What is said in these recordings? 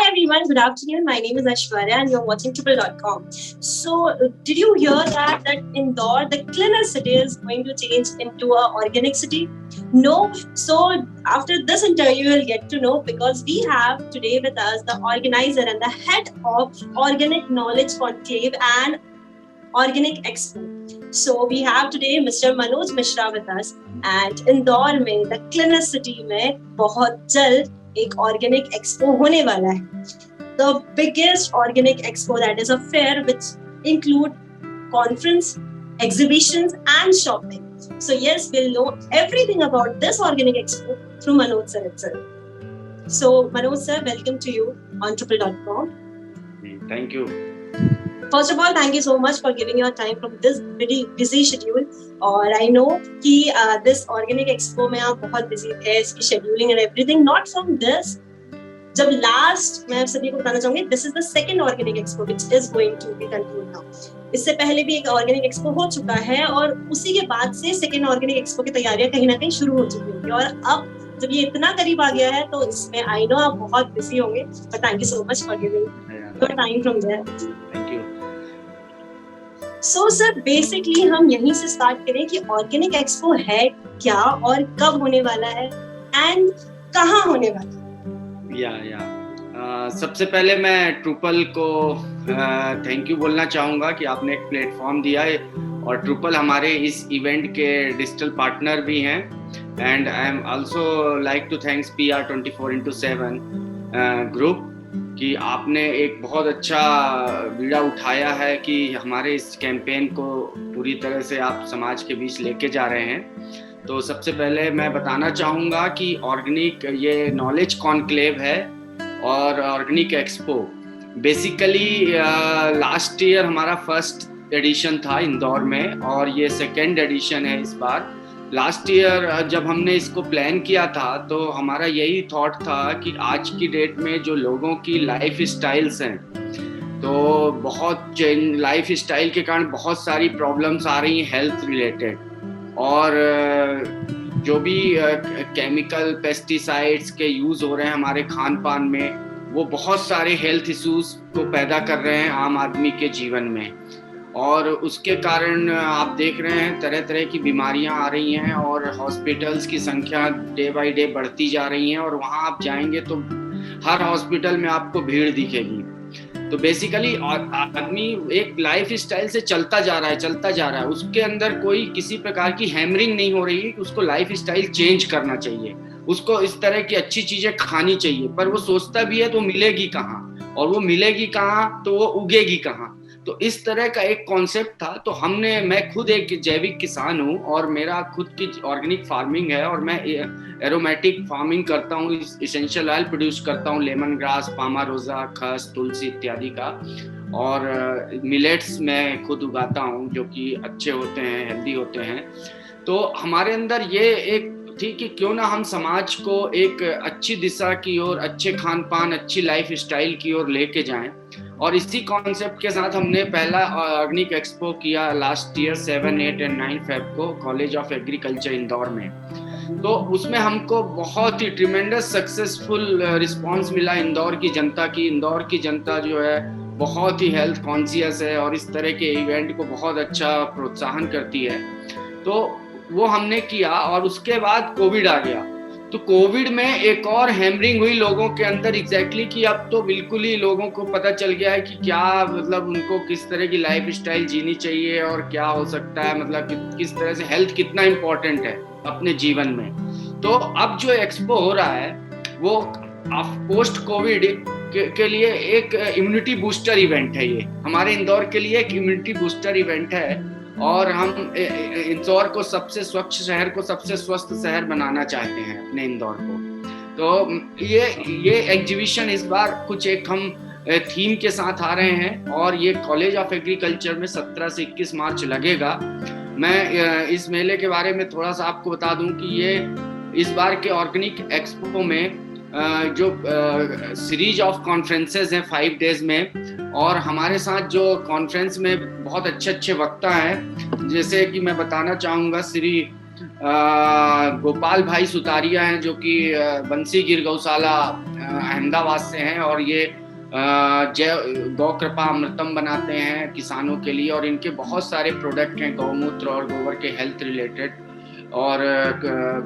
Hi everyone, good afternoon. My name is Aishwarya and you're watching Triple.com. So, did you hear that Indore, the cleaner city, is going to change into an organic city? No. So, after this interview, you'll get to know because we have today with us the organizer and the head of Organic Knowledge Conclave and Organic Expo. So we have today Mr. Manoj Mishra with us and Indore में the cleaner city में बहुत जल्द एक organic expo होने वाला है. The biggest organic expo, that is a fair which include conference, exhibitions and shopping. So yes, we'll know everything about this organic expo through Manoj sir itself. So Manoj sir, welcome to you on Triple.com. Thank you. First of all, thank you so much for giving your time from this very busy schedule. और I know कि this organic expo में आप बहुत busy थे, इसकी scheduling and everything. Not from this. जब last मैं सभी को बताना चाहूँगी, this is the second organic expo which is going to be concluded now. इससे पहले भी एक organic expo हो चुका है और उसी के बाद से second organic expo की तैयारियां कहीं ना कहीं शुरू हो चुकी होंगी और अब जब ये इतना करीब आ गया है तो इसमें I know आप बहुत busy होंगे. But thank you so much for giving your time from there. Thank you. So sir, basically हम यहीं से स्टार्ट करें कि ऑर्गेनिक एक्सपो है क्या और कब होने वाला है एंड कहाँ होने वाला है? सबसे पहले मैं ट्रूपल को थैंक यू बोलना चाहूँगा कि आपने एक प्लेटफॉर्म दिया है और ट्रूपल हमारे इस इवेंट के डिजिटल पार्टनर भी हैं and I am also like to thanks PR24x7 group कि आपने एक बहुत अच्छा बीड़ा उठाया है कि हमारे इस कैंपेन को पूरी तरह से आप समाज के बीच लेके जा रहे हैं. तो सबसे पहले मैं बताना चाहूँगा कि ऑर्गेनिक ये नॉलेज कॉन्क्लेव है और organic expo basically last year हमारा फर्स्ट एडिशन था इंदौर में और ये सेकेंड एडिशन है इस बार. लास्ट ईयर जब हमने इसको प्लान किया था तो हमारा यही थॉट था कि आज की डेट में जो लोगों की लाइफ स्टाइल्स हैं तो बहुत चेंज लाइफ स्टाइल के कारण बहुत सारी प्रॉब्लम्स आ रही हैं हेल्थ रिलेटेड और जो भी केमिकल पेस्टिसाइड्स के यूज़ हो रहे हैं हमारे खान पान में वो बहुत सारे हेल्थ इश्यूज को पैदा कर रहे हैं आम आदमी के जीवन में और उसके कारण आप देख रहे हैं तरह तरह की बीमारियां आ रही हैं और हॉस्पिटल्स की संख्या डे बाय डे बढ़ती जा रही है और वहां आप जाएंगे तो हर हॉस्पिटल में आपको भीड़ दिखेगी. तो बेसिकली आदमी एक लाइफ स्टाइल से चलता जा रहा है उसके अंदर कोई किसी प्रकार की हैमरिंग नहीं हो रही है कि उसको लाइफ स्टाइल चेंज करना चाहिए, उसको इस तरह की अच्छी चीजें खानी चाहिए पर वो सोचता भी है तो मिलेगी कहाँ और वो मिलेगी कहाँ तो वो उगेगी कहाँ. तो इस तरह का एक कॉन्सेप्ट था. तो मैं खुद एक जैविक किसान हूँ और मेरा खुद की ऑर्गेनिक फार्मिंग है और मैं एरोमेटिक फार्मिंग करता हूँ, इसेंशियल ऑयल प्रोड्यूस करता हूँ, लेमन ग्रास, पामा रोजा, खस, तुलसी इत्यादि का और मिलेट्स मैं खुद उगाता हूँ जो कि अच्छे होते हैं, हेल्दी होते हैं. तो हमारे अंदर ये एक थी कि क्यों ना हम समाज को एक अच्छी दिशा की ओर, अच्छे खान पान, अच्छी लाइफ स्टाइल की ओर लेके जाएं और इसी कॉन्सेप्ट के साथ हमने पहला ऑर्गेनिक एक्सपो किया लास्ट ईयर 7, 8 एंड 9 फेब को कॉलेज ऑफ एग्रीकल्चर इंदौर में. तो उसमें हमको बहुत ही ट्रिमेंडस सक्सेसफुल रिस्पांस मिला इंदौर की जनता की. इंदौर की जनता जो है बहुत ही हेल्थ कॉन्शियस है और इस तरह के इवेंट को बहुत अच्छा प्रोत्साहन करती है. तो वो हमने किया और उसके बाद कोविड आ गया. तो कोविड में एक और हैमरिंग हुई लोगों के अंदर एग्जैक्टली कि अब तो बिल्कुल ही लोगों को पता चल गया है कि क्या मतलब उनको किस तरह की लाइफ स्टाइल जीनी चाहिए और क्या हो सकता है, मतलब किस तरह से हेल्थ कितना इम्पोर्टेंट है अपने जीवन में. तो अब जो एक्सपो हो रहा है वो पोस्ट कोविड के लिए एक इम्यूनिटी बूस्टर इवेंट है. ये हमारे इंदौर के लिए एक इम्यूनिटी बूस्टर इवेंट है और हम इंदौर को सबसे स्वच्छ शहर को सबसे स्वस्थ शहर बनाना चाहते हैं अपने इंदौर को. तो ये एग्जीबिशन इस बार कुछ एक हम थीम के साथ आ रहे हैं और ये कॉलेज ऑफ एग्रीकल्चर में 17 से 21 मार्च लगेगा. मैं इस मेले के बारे में थोड़ा सा आपको बता दूं कि ये इस बार के ऑर्गेनिक एक्सपो में जो सीरीज ऑफ कॉन्फ्रेंसेस हैं 5 डेज में और हमारे साथ जो कॉन्फ्रेंस में बहुत अच्छे वक्ता हैं जैसे कि मैं बताना चाहूँगा श्री गोपाल भाई सुतारिया हैं जो कि बंसी गिर गौशाला अहमदाबाद से हैं और ये जय गौ कृपा अमृतम बनाते हैं किसानों के लिए, और इनके बहुत सारे प्रोडक्ट हैं गौमूत्र और गोबर के हेल्थ रिलेटेड और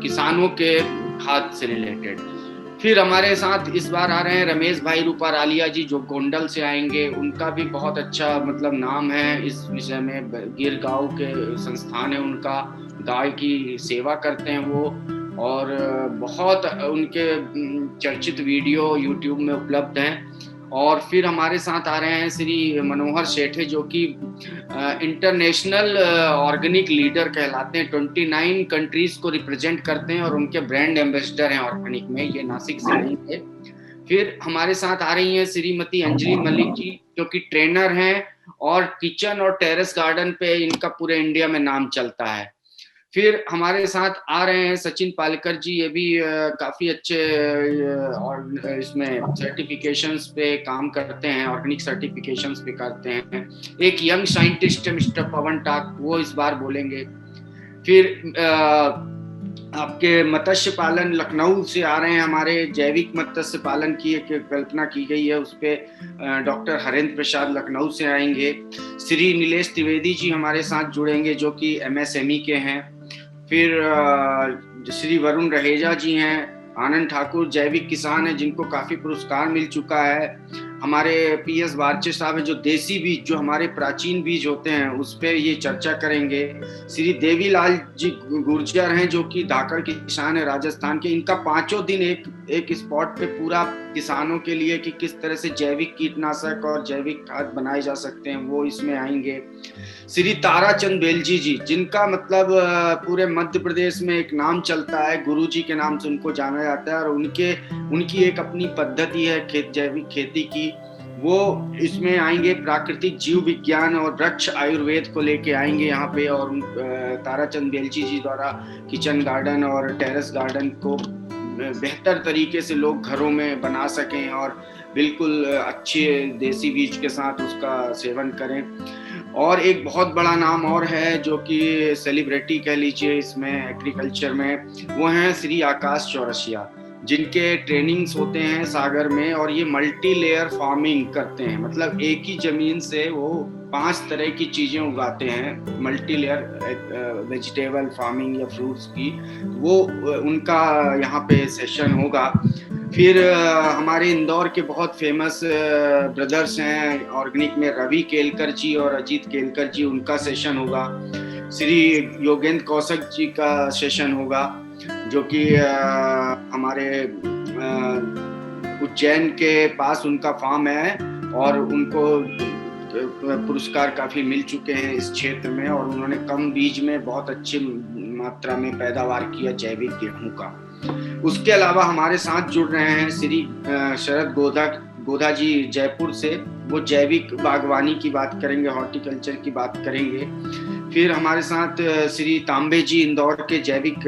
किसानों के खाद से रिलेटेड। फिर हमारे साथ इस बार आ रहे हैं रमेश भाई रूपारालिया जी, जो गोंडल से आएंगे। उनका भी बहुत अच्छा मतलब नाम है इस विषय में, गिर गांव के संस्थान है उनका, गाय की सेवा करते हैं वो, और बहुत उनके चर्चित वीडियो यूट्यूब में उपलब्ध हैं। और फिर हमारे साथ आ रहे हैं श्री मनोहर सेठे, जो कि इंटरनेशनल ऑर्गेनिक लीडर कहलाते हैं, 29 कंट्रीज को रिप्रेजेंट करते हैं और उनके ब्रांड एम्बेसडर हैं ऑर्गेनिक में, ये नासिक से नहीं है। फिर हमारे साथ आ रही हैं श्रीमती अंजलि मलिक जी, जो कि ट्रेनर हैं और किचन और टेरेस गार्डन पे इनका पूरे इंडिया में नाम चलता है। फिर हमारे साथ आ रहे हैं सचिन पालकर जी, ये भी काफी अच्छे और इसमें सर्टिफिकेशंस पे काम करते हैं, ऑर्गेनिक सर्टिफिकेशंस पे करते हैं। एक यंग साइंटिस्ट है मिस्टर पवन टाक, वो इस बार बोलेंगे। फिर आपके मत्स्य पालन लखनऊ से आ रहे हैं, हमारे जैविक मत्स्य पालन की एक कल्पना की गई है, उस पर डॉक्टर हरेंद्र प्रसाद लखनऊ से आएंगे। श्री नीलेश त्रिवेदी जी हमारे साथ जुड़ेंगे, जो कि MSME के हैं। फिर श्री वरुण रहेजा जी हैं, आनंद ठाकुर जैविक किसान हैं, जिनको काफी पुरस्कार मिल चुका है। हमारे PS वारचे साहब हैं, जो देसी बीज, जो हमारे प्राचीन बीज होते हैं, उस पर ये चर्चा करेंगे। श्री देवीलाल जी गुर्जर हैं, जो कि धाकड़ के किसान है राजस्थान के। इनका 5 दिन एक स्पॉट पे पूरा किसानों के लिए कि किस तरह से जैविक कीटनाशक और जैविक खाद बनाए जा सकते हैं, वो इसमें आएंगे। श्री ताराचंद बेलजी जी, जिनका मतलब पूरे मध्य प्रदेश में एक नाम चलता है, गुरु जी के नाम से उनको जाना जाता है, और उनकी एक अपनी पद्धति है जैविक खेती की, वो इसमें आएंगे। प्राकृतिक जीव विज्ञान और वृक्ष आयुर्वेद को लेके आएंगे यहाँ पे, और ताराचंद बेलजी जी द्वारा किचन गार्डन और टेरेस गार्डन को बेहतर तरीके से लोग घरों में बना सकें और बिल्कुल अच्छे देसी बीज के साथ उसका सेवन करें। और एक बहुत बड़ा नाम और है, जो कि सेलिब्रिटी कह लीजिए इसमें एग्रीकल्चर में, वो हैं श्री आकाश चौरसिया, जिनके ट्रेनिंग्स होते हैं सागर में, और ये मल्टी लेयर फार्मिंग करते हैं। मतलब एक ही जमीन से वो 5 तरह की चीजें उगाते हैं, मल्टी लेयर वेजिटेबल फार्मिंग या फ्रूट्स की, वो उनका यहाँ पे सेशन होगा। फिर हमारे इंदौर के बहुत फेमस ब्रदर्स हैं ऑर्गेनिक में, रवि केलकर जी और अजीत केलकर जी, उनका सेशन होगा। श्री योगेंद्र कौशिक जी का सेशन होगा, जो कि हमारे उज्जैन के पास उनका फार्म है, और उनको पुरस्कार काफी मिल चुके हैं इस क्षेत्र में, और उन्होंने कम बीज में बहुत अच्छी मात्रा में पैदावार किया जैविक गेहूं का। उसके अलावा हमारे साथ जुड़ रहे हैं श्री शरद गोधा जी जयपुर से, वो जैविक बागवानी की बात करेंगे, हॉर्टिकल्चर की बात करेंगे। फिर हमारे साथ श्री तांबे जी इंदौर के जैविक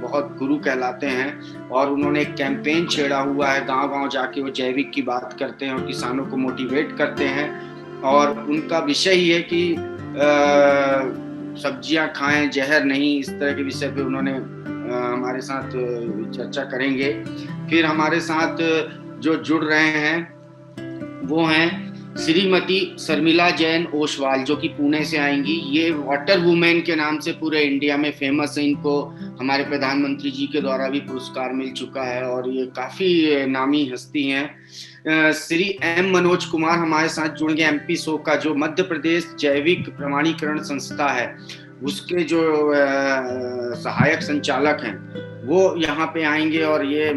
बहुत गुरु कहलाते हैं, और उन्होंने एक कैंपेन छेड़ा हुआ है, गांव-गांव जाके वो जैविक की बात करते हैं और किसानों को मोटिवेट करते हैं। और उनका विषय ही है कि सब्जियां खाएं, जहर नहीं, इस तरह के विषय पे उन्होंने हमारे साथ चर्चा करेंगे। फिर हमारे साथ जो जुड़ रहे हैं वो हैं श्रीमती शर्मिला जैन ओसवाल, जो कि पुणे से आएंगी। ये वाटर वुमेन के नाम से पूरे इंडिया में फेमस है, इनको हमारे प्रधानमंत्री जी के द्वारा भी पुरस्कार मिल चुका है, और ये काफी नामी हस्ती हैं। श्री M मनोज कुमार हमारे साथ जुड़ेंगे, MP सोका, जो मध्य प्रदेश जैविक प्रमाणीकरण संस्था है उसके जो सहायक संचालक हैं, वो यहाँ पे आएंगे, और ये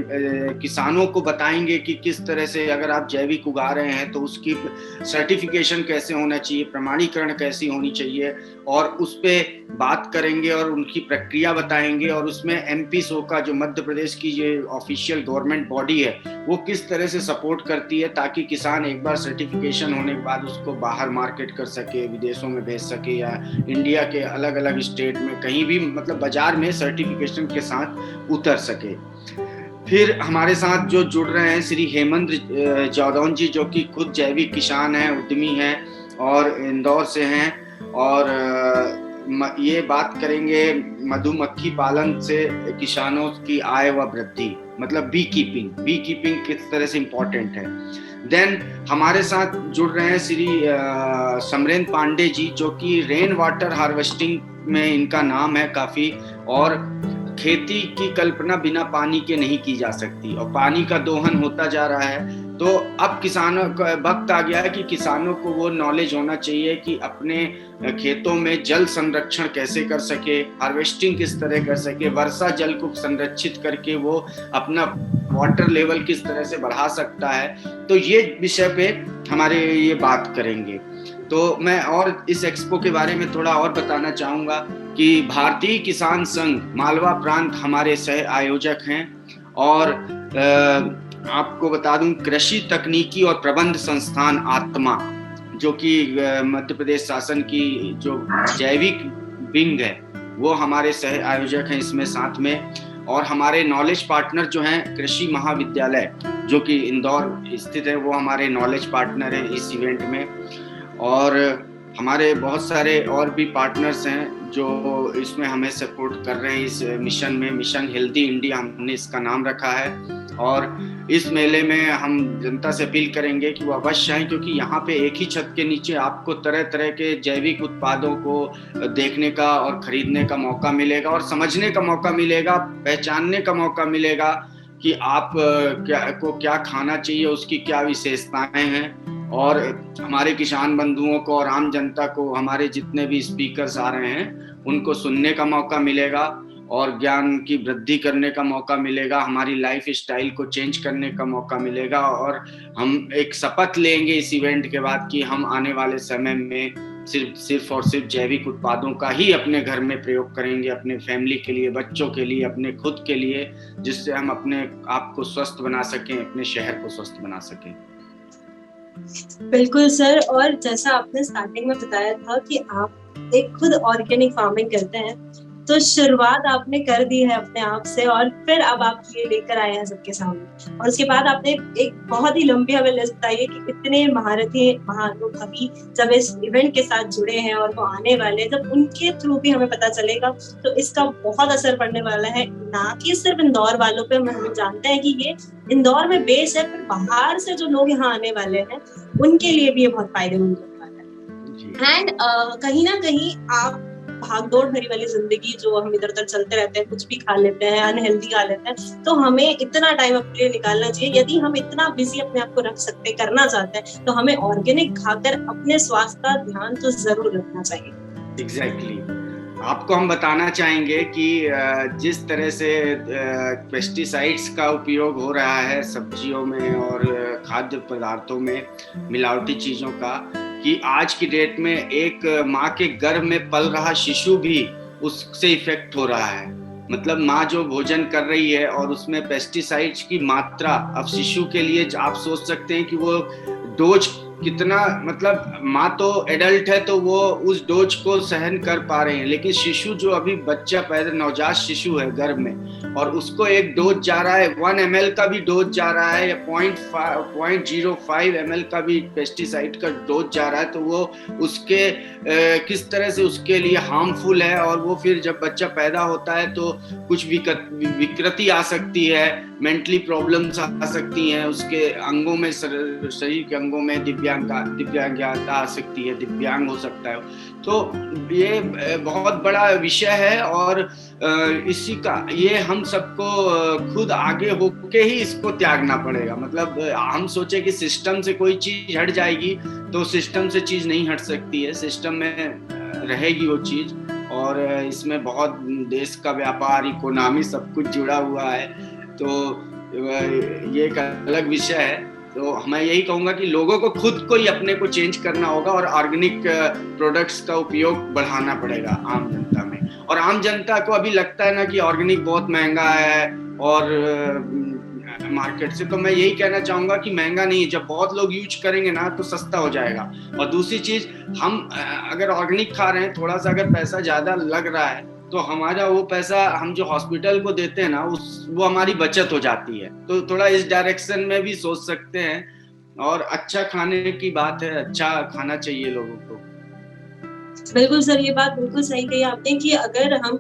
किसानों को बताएंगे कि किस तरह से अगर आप जैविक उगा रहे हैं तो उसकी सर्टिफिकेशन कैसे होना चाहिए, प्रमाणीकरण कैसी होनी चाहिए, और उस पे बात करेंगे और उनकी प्रक्रिया बताएंगे। और उसमें MP सोका, जो मध्य प्रदेश की ये ऑफिशियल गवर्नमेंट बॉडी है, वो किस तरह से सपोर्ट करती है ताकि किसान एक बार सर्टिफिकेशन होने के बाद उसको बाहर मार्केट कर सके, विदेशों में भेज सके, या इंडिया के अलग अलग स्टेट में कहीं भी मतलब बाजार में सर्टिफिकेशन के साथ उतर सके। फिर हमारे साथ जो जुड़ रहे हैं श्री हेमंत जादौन जी, जो कि खुद जैविक किसान हैं, उद्यमी हैं और इंदौर से हैं, और ये बात करेंगे मधुमक्खी पालन से किसानों की आय व वृद्धि, मतलब बी कीपिंग किस तरह से इम्पोर्टेंट है। देन हमारे साथ जुड़ रहे हैं श्री समरेंद्र पांडे जी, जो कि रेन वाटर हार्वेस्टिंग में इनका नाम है काफी, और खेती की कल्पना बिना पानी के नहीं की जा सकती और पानी का दोहन होता जा रहा है। तो अब किसानों का वक्त आ गया है कि किसानों को वो नॉलेज होना चाहिए कि अपने खेतों में जल संरक्षण कैसे कर सके, हार्वेस्टिंग किस तरह कर सके, वर्षा जल को संरक्षित करके वो अपना वाटर लेवल किस तरह से बढ़ा सकता है। तो ये विषय पे हमारे ये बात करेंगे। तो मैं और इस एक्सपो के बारे में थोड़ा और बताना चाहूँगा कि भारतीय किसान संघ मालवा प्रांत हमारे सह आयोजक हैं, और आपको बता दूं कृषि तकनीकी और प्रबंध संस्थान आत्मा, जो कि मध्य प्रदेश शासन की जो जैविक विंग है, वो हमारे सह आयोजक हैं इसमें साथ में। और हमारे नॉलेज पार्टनर जो हैं कृषि महाविद्यालय जो कि इंदौर स्थित है, वो हमारे नॉलेज पार्टनर हैं इस इवेंट में। और हमारे बहुत सारे और भी पार्टनर्स हैं जो इसमें हमें सपोर्ट कर रहे हैं इस मिशन में। मिशन हेल्दी इंडिया हमने इसका नाम रखा है। और इस मेले में हम जनता से अपील करेंगे कि वो अवश्य आएं, क्योंकि यहाँ पे एक ही छत के नीचे आपको तरह तरह के जैविक उत्पादों को देखने का और खरीदने का मौका मिलेगा, और समझने का मौका मिलेगा, पहचानने का मौका मिलेगा कि आप क्या खाना चाहिए, उसकी क्या विशेषताएं हैं। और हमारे किसान बंधुओं को और आम जनता को हमारे जितने भी स्पीकर्स आ रहे हैं उनको सुनने का मौका मिलेगा और ज्ञान की वृद्धि करने का मौका मिलेगा, हमारी लाइफ स्टाइल को चेंज करने का मौका मिलेगा। और हम एक शपथ लेंगे इस इवेंट के बाद कि हम आने वाले समय में सिर्फ और सिर्फ जैविक उत्पादों का ही अपने घर में प्रयोग करेंगे, अपने फैमिली के लिए, बच्चों के लिए, अपने खुद के लिए, जिससे हम अपने आप को स्वस्थ बना सकें, अपने शहर को स्वस्थ बना सकें। बिल्कुल सर, और जैसा आपने स्टार्टिंग में बताया था कि आप एक खुद ऑर्गेनिक फार्मिंग करते हैं, तो शुरुआत आपने कर दी है अपने आप से, और फिर अब आप ये लेकर आए हैं सबके सामने। और उसके बाद आपने एक बहुत ही लंबी हमें लिस्ट बताई है कि इतने महानुभवी जब इस इवेंट के साथ जुड़े हैं और वो आने वाले, जब उनके थ्रू भी हमें पता चलेगा तो इसका बहुत असर पड़ने वाला है, ना कि सिर्फ इंदौर वालों पे। हम जानते हैं कि ये इंदौर में बेस है, फिर बाहर से जो लोग यहाँ आने वाले हैं उनके लिए भी ये बहुत फायदेमंद होने वाला है। एंड कहीं ना कहीं आप भागदौड़ भरी वाली जिंदगी जो हम इधर उधर चलते रहते हैं, कुछ भी खा लेते हैं, अनहेल्दी खा लेते हैं, तो हमें इतना टाइम अपने लिए निकालना चाहिए। यदि हम इतना बिजी अपने आप को रख सकते, करना चाहते हैं, तो हमें ऑर्गेनिक खाकर अपने स्वास्थ्य का ध्यान तो जरूर रखना चाहिए। एग्जैक्टली। आपको हम बताना चाहेंगे कि जिस तरह से पेस्टिसाइड्स का उपयोग हो रहा है सब्जियों में और खाद्य पदार्थों में, मिलावटी चीजों का, कि आज की डेट में एक माँ के गर्भ में पल रहा शिशु भी उससे इफेक्ट हो रहा है। मतलब माँ जो भोजन कर रही है और उसमें पेस्टिसाइड्स की मात्रा, अब शिशु के लिए आप सोच सकते हैं कि वो डोज कितना, मतलब माँ तो एडल्ट है तो वो उस डोज को सहन कर पा रहे हैं, लेकिन शिशु जो अभी बच्चा पैदा नवजात शिशु है गर्भ में, और उसको एक डोज जा रहा है, 1 ml का भी डोज जा रहा है, या 0.05 ml का भी पेस्टिसाइड का डोज जा रहा है, तो वो उसके किस तरह से उसके लिए हार्मफुल है। और वो फिर जब बच्चा पैदा होता है तो कुछ विकृति आ सकती है, मेंटली प्रॉब्लम्स आ सकती हैं, उसके अंगों में, शरीर के अंगों में दिव्यांगता आ सकती है, दिव्यांग हो सकता है। तो ये बहुत बड़ा विषय है, और इसी का ये हम सबको खुद आगे होके ही इसको त्यागना पड़ेगा। मतलब हम सोचे कि सिस्टम से कोई चीज हट जाएगी, तो सिस्टम से चीज नहीं हट सकती है, सिस्टम में रहेगी वो चीज। और इसमें बहुत देश का व्यापार, इकोनॉमी सब कुछ जुड़ा हुआ है, तो ये एक अलग विषय है। तो मैं यही कहूंगा कि लोगों को खुद को ही अपने को चेंज करना होगा और ऑर्गेनिक प्रोडक्ट्स का उपयोग बढ़ाना पड़ेगा आम जनता में। और आम जनता को अभी लगता है ना कि ऑर्गेनिक बहुत महंगा है और मार्केट से, तो मैं यही कहना चाहूंगा कि महंगा नहीं है, जब बहुत लोग यूज करेंगे ना तो सस्ता हो जाएगा। और दूसरी चीज, हम अगर ऑर्गेनिक खा रहे हैं, थोड़ा सा अगर पैसा ज्यादा लग रहा है, तो हमारा वो पैसा हम जो हॉस्पिटल को देते हैं ना, वो हमारी बचत हो जाती है। तो थोड़ा इस डायरेक्शन में भी सोच सकते हैं। और अच्छा खाने की बात है, अच्छा खाना चाहिए लोगों को। बिल्कुल सर, ये बात बिल्कुल सही कही आपने कि अगर हम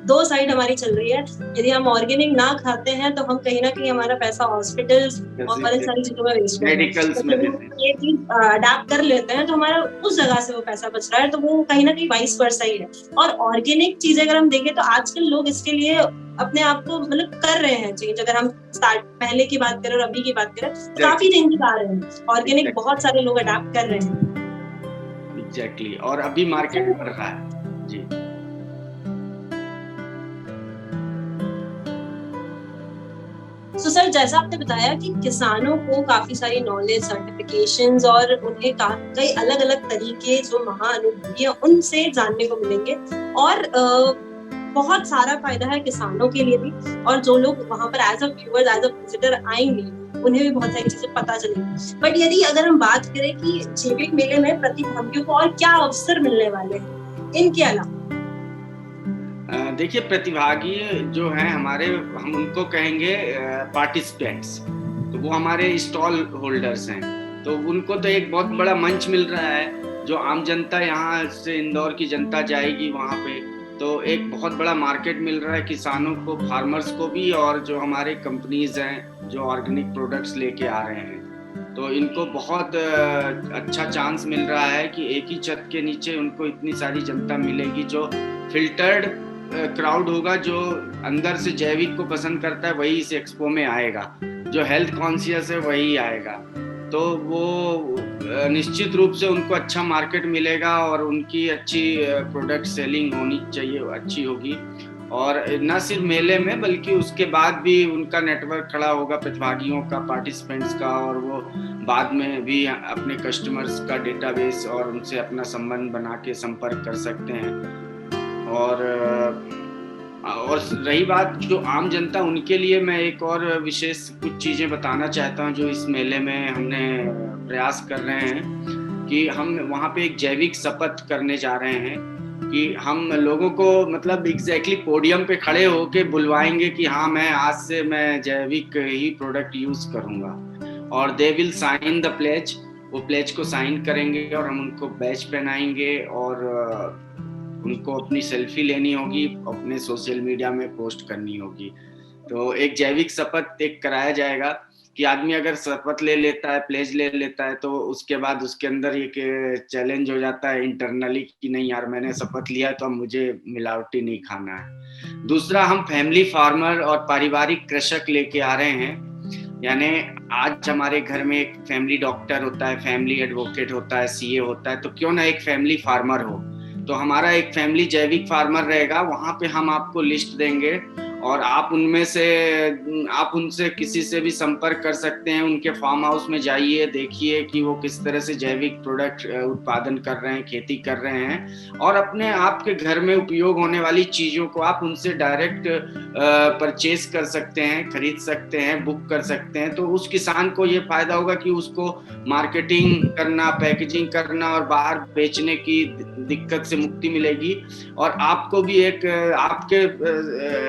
दो साइड हमारी चल रही है। यदि हम ऑर्गेनिक ना खाते हैं तो हम कहीं ना कहीं हमारा पैसा हॉस्पिटल्स और इन सारी चीजों में वेस्ट कर रहे हैं। मेडिकल्स में ये चीज अडाप्ट कर लेते हैं तो हमारा उस जगह से वो पैसा बच रहा है, तो वो कहीं ना कहीं वाइस वर्सा ही है। और ऑर्गेनिक चीजें अगर हम देखें तो आजकल लोग इसके लिए अपने आप को मतलब कर रहे हैं चेंज। अगर हम पहले की बात करें और अभी की बात करें तो काफी चेंजेस आ रहे हैं। ऑर्गेनिक बहुत सारे लोग अडाप्ट कर रहे हैं। एग्जैक्टली, और अभी मार्केट बढ़ रहा है जी। तो सर, जैसा आपने बताया कि किसानों को काफी सारी नॉलेज, सर्टिफिकेशंस और उन्हें कई अलग अलग तरीके, जो महाअनुभूतियां उनसे जानने को मिलेंगे, और बहुत सारा फायदा है किसानों के लिए भी, और जो लोग वहां पर as a viewer, as a visitor आएंगे उन्हें भी बहुत सारी चीजें पता चलेंगी। बट यदि अगर हम बात करें कि जैविक मेले में प्रतिभागियों को और क्या अवसर मिलने वाले हैं इनके अलावा? देखिए, प्रतिभागी जो हैं हमारे, हम उनको कहेंगे पार्टिसिपेंट्स, तो वो हमारे स्टॉल होल्डर्स हैं। तो उनको तो एक बहुत बड़ा मंच मिल रहा है, जो आम जनता, यहाँ से इंदौर की जनता जाएगी वहाँ पे, तो एक बहुत बड़ा मार्केट मिल रहा है किसानों को, फार्मर्स को भी, और जो हमारे कंपनीज हैं जो ऑर्गेनिक प्रोडक्ट्स लेके आ रहे हैं, तो इनको बहुत अच्छा चांस मिल रहा है कि एक ही छत के नीचे उनको इतनी सारी जनता मिलेगी, जो फिल्टर्ड क्राउड होगा, जो अंदर से जैविक को पसंद करता है वही इस एक्सपो में आएगा, जो हेल्थ कॉन्शियस है वही आएगा। तो वो निश्चित रूप से उनको अच्छा मार्केट मिलेगा और उनकी अच्छी प्रोडक्ट सेलिंग होनी चाहिए, अच्छी होगी। और न सिर्फ मेले में बल्कि उसके बाद भी उनका नेटवर्क खड़ा होगा प्रतिभागियों का, पार्टिसिपेंट्स का, और वो बाद में भी अपने कस्टमर्स का डेटाबेस और उनसे अपना संबंध बना के संपर्क कर सकते हैं। और रही बात जो आम जनता, उनके लिए मैं एक और विशेष कुछ चीजें बताना चाहता हूँ जो इस मेले में हमने प्रयास कर रहे हैं, कि हम वहाँ पे एक जैविक शपथ करने जा रहे हैं, कि हम लोगों को मतलब एग्जैक्टली पोडियम पे खड़े होके बुलवाएंगे कि हाँ, मैं आज से मैं जैविक ही प्रोडक्ट यूज करूंगा, और they will sign the pledge. वो प्लेज को साइन करेंगे और हम उनको बैच पहनाएंगे, और उनको अपनी सेल्फी लेनी होगी, अपने सोशल मीडिया में पोस्ट करनी होगी। तो एक जैविक शपथ एक कराया जाएगा कि आदमी अगर शपथ ले लेता है, प्लेज ले लेता है, तो उसके बाद उसके अंदर एक चैलेंज हो जाता है इंटरनली कि नहीं यार, मैंने शपथ लिया है तो अब मुझे मिलावटी नहीं खाना है। दूसरा, हम फैमिली फार्मर और पारिवारिक कृषक लेके आ रहे हैं, यानी आज हमारे घर में एक फैमिली डॉक्टर होता है, फैमिली एडवोकेट होता है, सीए होता है, तो क्यों ना एक फैमिली फार्मर हो। तो हमारा एक फैमिली जैविक फार्मर रहेगा, वहां पे हम आपको लिस्ट देंगे और आप उनसे किसी से भी संपर्क कर सकते हैं। उनके फार्म हाउस में जाइए, देखिए कि वो किस तरह से जैविक प्रोडक्ट उत्पादन कर रहे हैं, खेती कर रहे हैं, और अपने आपके घर में उपयोग होने वाली चीजों को आप उनसे डायरेक्ट परचेज कर सकते हैं, खरीद सकते हैं, बुक कर सकते हैं। तो उस किसान को ये फायदा होगा कि उसको मार्केटिंग करना, पैकेजिंग करना और बाहर बेचने की दिक्कत से मुक्ति मिलेगी, और आपको भी एक आपके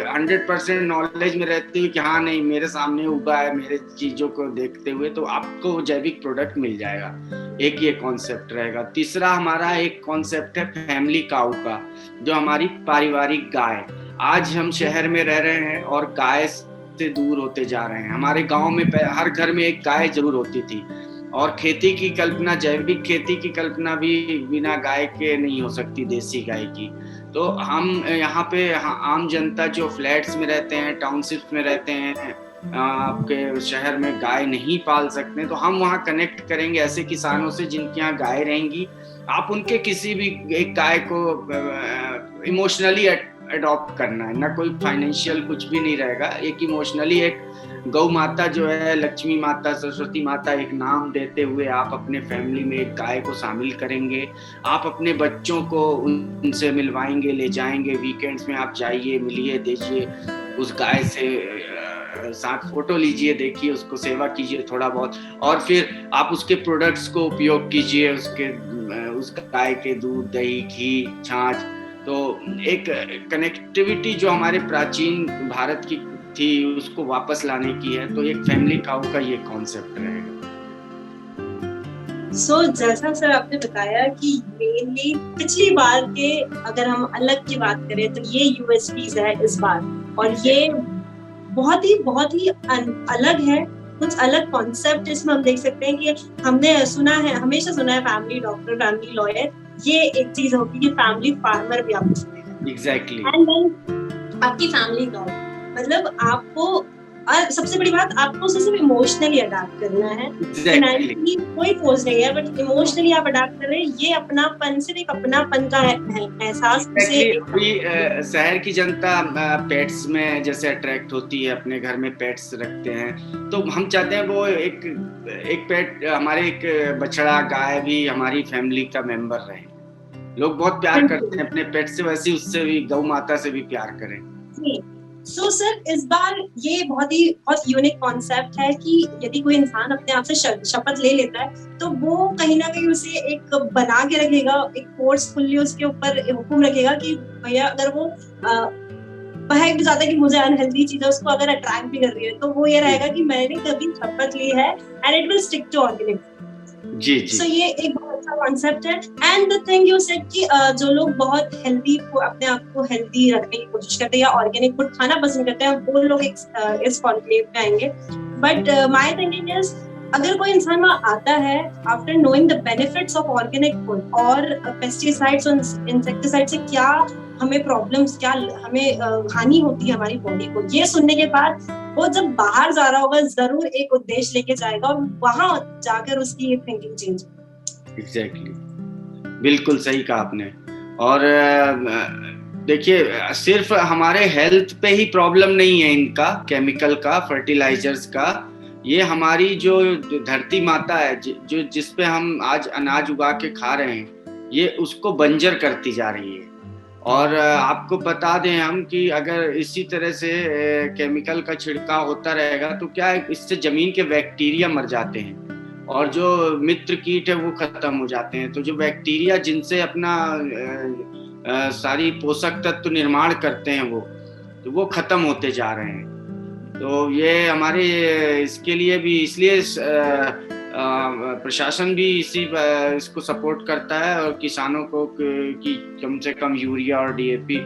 100% नॉलेज में रहते हुए कि हाँ नहीं, मेरे सामने उगा है, मेरे चीजों को देखते हुए, तो आपको जैविक प्रोडक्ट मिल जाएगा। एक ये कॉन्सेप्ट रहेगा। तीसरा हमारा एक कॉन्सेप्ट है फैमिली काऊ का, जो हमारी पारिवारिक गाय। आज हम शहर में रह रहे हैं और गाय से दूर होते जा रहे हैं। हमारे गांव में हर घर में एक गाय जरूर होती थी, और खेती की कल्पना, जैविक खेती की कल्पना भी बिना गाय के नहीं हो सकती, देसी गाय की। तो हम यहाँ पे आम जनता जो फ्लैट्स में रहते हैं, टाउनशिप्स में रहते हैं, आपके शहर में गाय नहीं पाल सकते, तो हम वहाँ कनेक्ट करेंगे ऐसे किसानों से जिनके यहाँ गाय रहेंगी। आप उनके किसी भी एक गाय को इमोशनली अडॉप्ट करना है, ना कोई फाइनेंशियल कुछ भी नहीं रहेगा, एक इमोशनली एक गौ माता जो है, लक्ष्मी माता, सरस्वती माता एक नाम देते हुए आप अपने फैमिली में एक गाय को शामिल करेंगे। आप अपने बच्चों को उनसे मिलवाएंगे, ले जाएंगे, वीकेंड्स में आप जाइए, मिलिए, देखिए उस गाय से, साथ फोटो लीजिए, देखिए, उसको सेवा कीजिए थोड़ा बहुत, और फिर आप उसके प्रोडक्ट्स को उपयोग कीजिए, उस गाय के दूध, दही, घी, छाछ। तो एक कनेक्टिविटी जो हमारे प्राचीन भारत की थी उसको वापस लाने की है। तो एक फैमिली काऊ का ये कॉन्सेप्ट रहेगा। सो जैसा सर आपने बताया कि मेनली पिछली बार के अगर हम अलग की बात करें तो ये यूएसपीज है इस बार, और ये बहुत ही अलग है। कुछ अलग कॉन्सेप्ट इसमें हम देख सकते हैं कि हमने सुना है, हमेशा सुना है फैमिली डॉक्टर, फैमिली लॉयर, ये एक चीज होगी कि फैमिली फार्मर भी आप सुने। एग्जैक्टली। एंड देन आपकी फैमिली डॉग, मतलब आपको, और सबसे बड़ी बात, आपको उसे सिर्फ इमोशनली अडैप्ट करना है। फाइनेंशियली कोई फोर्स नहीं है, बट इमोशनली आप अडैप्ट कर रहे हैं। ये अपनापन, सिर्फ एक अपनापन का एहसास उसे अभी शहर की जनता पेट्स में जैसे अट्रैक्ट होती है, अपने घर में पेट्स रखते हैं, तो हम चाहते हैं वो एक पेट, हमारे एक बछड़ा गाय भी हमारी फैमिली का मेंबर रहे। लोग बहुत प्यार करते हैं अपने पेट से, वैसे उससे भी, गौ माता से भी प्यार करें। सो सर इस बार ये बहुत यूनिक कॉन्सेप्ट है कि यदि कोई इंसान अपने आप से शपथ ले लेता है तो वो कहीं ना कहीं उसे एक बना के रखेगा, एक फोर्सफुल्ली उसके ऊपर हुक्म रखेगा कि भैया, अगर वो बहक भी जाता है कि मुझे अनहेल्दी चीजें उसको अगर अट्रैक्ट भी कर रही है, तो वो ये रहेगा कि मैंने कभी शपथ ली है and it will stick to organic. जी जी। So ये एक बहुत अच्छा कॉन्सेप्ट है। And the thing you said कि जो लोग बहुत हेल्दी, अपने आप को हेल्दी रखने की कोशिश करते हैं या ऑर्गेनिक फूड खाना पसंद करते हैं, वो लोग इस कॉन्क्लेव में आएंगे। बट माय थिंकिंग इज, अगर कोई इंसान वहाँ आता है after knowing the benefits of organic food और पेस्टिसाइड्स और इंसेक्टिसाइड से क्या हमें प्रॉब्लम्स, क्या हमें हानि होती है हमारी बॉडी को, ये सुनने के बाद वो जब बाहर जा रहा होगा जरूर एक उद्देश्य लेके जाएगा और वहां जाकर उसकी थिंकिंग चेंज। एग्जैक्टली, बिल्कुल सही कहा आपने। और देखिए, सिर्फ हमारे हेल्थ पे ही प्रॉब्लम नहीं है इनका, केमिकल का, फर्टिलाइजर्स का, ये हमारी जो धरती माता है, जो जिस पे हम आज अनाज उगा के खा रहे हैं, ये उसको बंजर करती जा रही है। और आपको बता दें हम कि अगर इसी तरह से केमिकल का छिड़काव होता रहेगा तो क्या है, इससे जमीन के बैक्टीरिया मर जाते हैं और जो मित्र कीट है वो खत्म हो जाते हैं। तो जो बैक्टीरिया जिनसे अपना सारी पोषक तत्व निर्माण करते हैं वो खत्म होते जा रहे हैं। तो ये हमारे इसके लिए भी, इसलिए प्रशासन भी इसको सपोर्ट करता है और किसानों को कि कम से कम यूरिया और डीएपी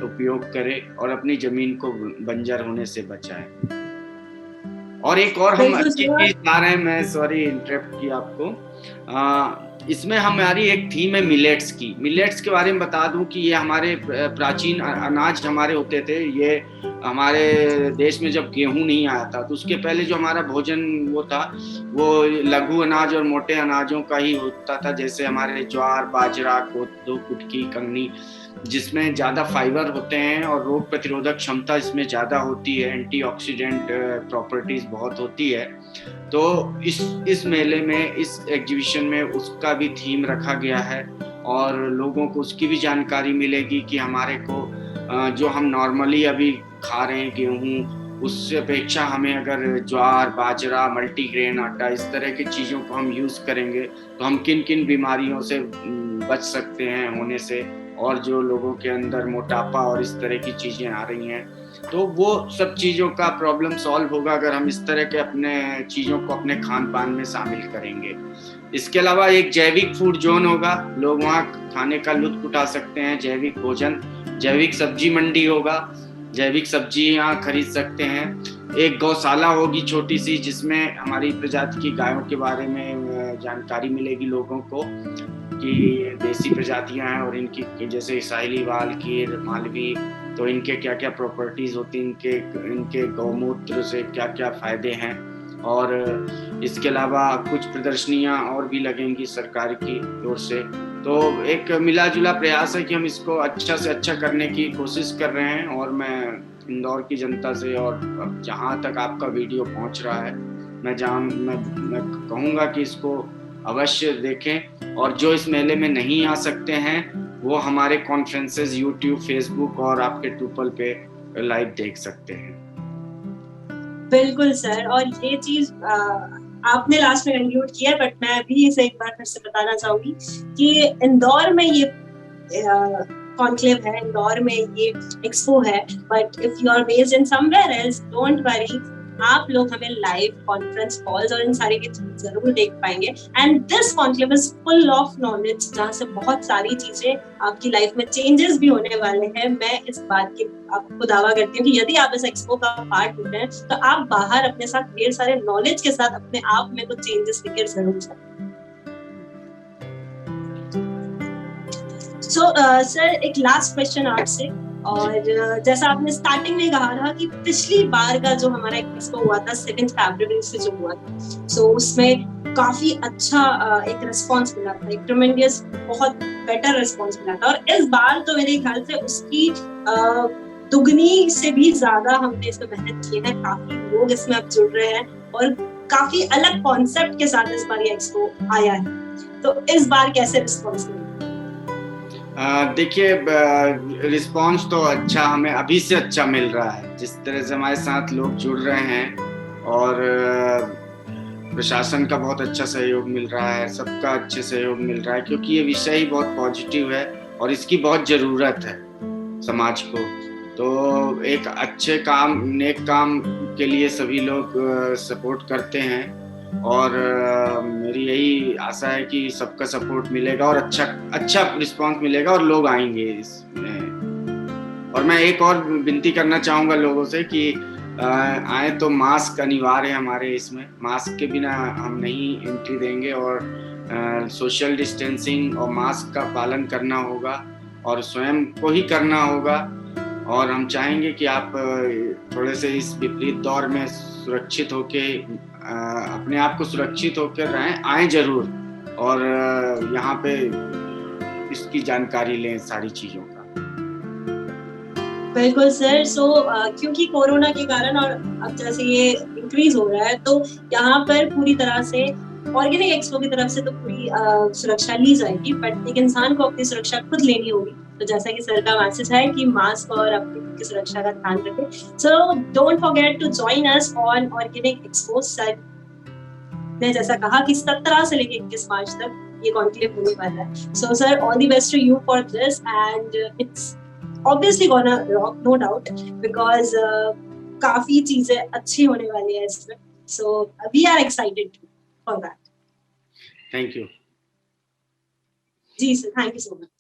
उपयोग करे और अपनी जमीन को बंजर होने से बचाए। और एक और हम अच्छी चीज ला रहे हैं, मैं सॉरी इंटरप्ट किया आपको, इसमें हमारी एक थीम है मिलेट्स की। मिलेट्स के बारे में बता दूं कि ये हमारे प्राचीन अनाज हमारे होते थे। ये हमारे देश में जब गेहूं नहीं आया था तो उसके पहले जो हमारा भोजन वो था, वो लघु अनाज और मोटे अनाजों का ही होता था, जैसे हमारे ज्वार, बाजरा, कोदो, कुटकी, कंगनी, जिसमें ज़्यादा फाइबर होते हैं और रोग प्रतिरोधक क्षमता इसमें ज़्यादा होती है, एंटीऑक्सीडेंट प्रॉपर्टीज बहुत होती है। तो इस मेले में, इस एग्जीबिशन में उसका भी थीम रखा गया है और लोगों को उसकी भी जानकारी मिलेगी कि हमारे को जो हम नॉर्मली अभी खा रहे हैं गेहूँ, उससे अपेक्षा हमें अगर ज्वार, बाजरा, मल्टीग्रेन आटा, इस तरह की चीज़ों को हम यूज़ करेंगे तो हम किन किन बीमारियों से बच सकते हैं होने से, और जो लोगों के अंदर मोटापा और इस तरह की चीज़ें आ रही हैं, तो वो सब चीज़ों का प्रॉब्लम सॉल्व होगा अगर हम इस तरह के अपने चीज़ों को अपने खान पान में शामिल करेंगे। इसके अलावा एक जैविक फूड जोन होगा, लोग वहाँ खाने का लुत्फ उठा सकते हैं, जैविक भोजन, जैविक सब्जी मंडी होगा, जैविक सब्जियाँ खरीद सकते हैं। एक गौशाला होगी छोटी सी, जिसमें हमारी प्रजाति की गायों के बारे में जानकारी मिलेगी लोगों को कि देसी प्रजातियां हैं और इनकी, जैसे साहिवाल, गिर, मालवी, तो इनके क्या क्या प्रॉपर्टीज होती हैं, इनके गौमूत्र से क्या क्या फायदे हैं। और इसके अलावा कुछ प्रदर्शनियां और भी लगेंगी सरकार की ओर से। तो एक मिला जुला प्रयास है कि हम इसको अच्छा से अच्छा करने की कोशिश कर रहे हैं। और मैं इंदौर की जनता से, और जहाँ तक आपका वीडियो पहुँच रहा है, मैं कहूँगा कि इसको अवश्य देखें। और जो इस मेले में नहीं आ सकते हैं वो हमारे कॉन्फ्रेंसेस यूट्यूब, फेसबुक और आपके ट्रूपल पे लाइव देख सकते हैं। बिल्कुल सर, और ये चीज आपने लास्ट में कंक्लूड किया, बट मैं भी इसे एक बार फिर से बताना चाहूंगी कि इंदौर में ये कॉन्क्लेव है, इंदौर में ये एक्सपो है, but if you are based in somewhere else, don't worry, आप लोग हमें लाइव कॉन्फ्रेंस कॉल्स और इन सारी की जरूर देख पाएंगे। And this conclave is full of knowledge, जहाँ से बहुत सारी चीजें आपकी लाइफ में चेंजेस भी होने वाले हैं। मैं इस बात की आपको दावा करती हूँ कि यदि आप इस एक्सपो का पार्ट होते हैं तो आप बाहर अपने साथ ढेर सारे नॉलेज के साथ अपने आप में कुछ चेंजेस लेकर जरूर जाए। सर एक लास्ट क्वेश्चन आपसे, और जैसा आपने स्टार्टिंग में कहा था कि पिछली बार का जो हमारा एक्सपो हुआ था 7 फरवरी से जो हुआ था, सो उसमें काफी अच्छा एक रिस्पांस मिला था, एक ट्रेमेंडियस बहुत बेटर रिस्पांस मिला था। और इस बार तो मेरे ख्याल से उसकी दुगनी से भी ज्यादा हमने इसमें मेहनत की है। काफी लोग इसमें अब जुड़ रहे हैं और काफी अलग कॉन्सेप्ट के साथ इस बार ये एक्सपो आया है। तो इस बार कैसे रिस्पांस मिला? देखिए, रिस्पांस तो अच्छा, हमें अभी से अच्छा मिल रहा है। जिस तरह से हमारे साथ लोग जुड़ रहे हैं और प्रशासन का बहुत अच्छा सहयोग मिल रहा है, सबका अच्छे सहयोग मिल रहा है, क्योंकि ये विषय ही बहुत पॉजिटिव है और इसकी बहुत ज़रूरत है समाज को। तो एक अच्छे काम, नेक काम के लिए सभी लोग सपोर्ट करते हैं और मेरी यही आशा है कि सबका सपोर्ट मिलेगा और अच्छा रिस्पांस मिलेगा और लोग आएंगे इसमें। और मैं एक और विनती करना चाहूँगा लोगों से कि आए तो मास्क अनिवार्य है हमारे इसमें। मास्क के बिना हम नहीं एंट्री देंगे और सोशल डिस्टेंसिंग और मास्क का पालन करना होगा और स्वयं को ही करना होगा। और हम चाहेंगे कि आप थोड़े से इस विपरीत दौर में सुरक्षित होके अपने आप को सुरक्षित होकर रहें, आए जरूर और यहाँ पे इसकी जानकारी लें सारी चीजों का। बिल्कुल सर। सो क्योंकि कोरोना के कारण और अब जैसे ये इंक्रीज हो रहा है, तो यहाँ पर पूरी तरह से ऑर्गेनिक एक्सपो की तरफ से तो पूरी सुरक्षा ली जाएगी, बट एक इंसान को अपनी सुरक्षा खुद लेनी होगी। तो जैसा कि सर का मैसेज है कि मास्क और अपनी सुरक्षा का ध्यान रखें। So don't forget to join us on organic expo. Sir ने जैसा कहा कि 17 से लेकर 21 मार्च तक ये कॉन्क्लेव होने वाला है। So sir, all the best to you for this, and it's obviously gonna rock, no doubt, because काफी चीजें अच्छी होने वाली है इसमें। So we are excited for that. Thank you. जी sir, thank you so much.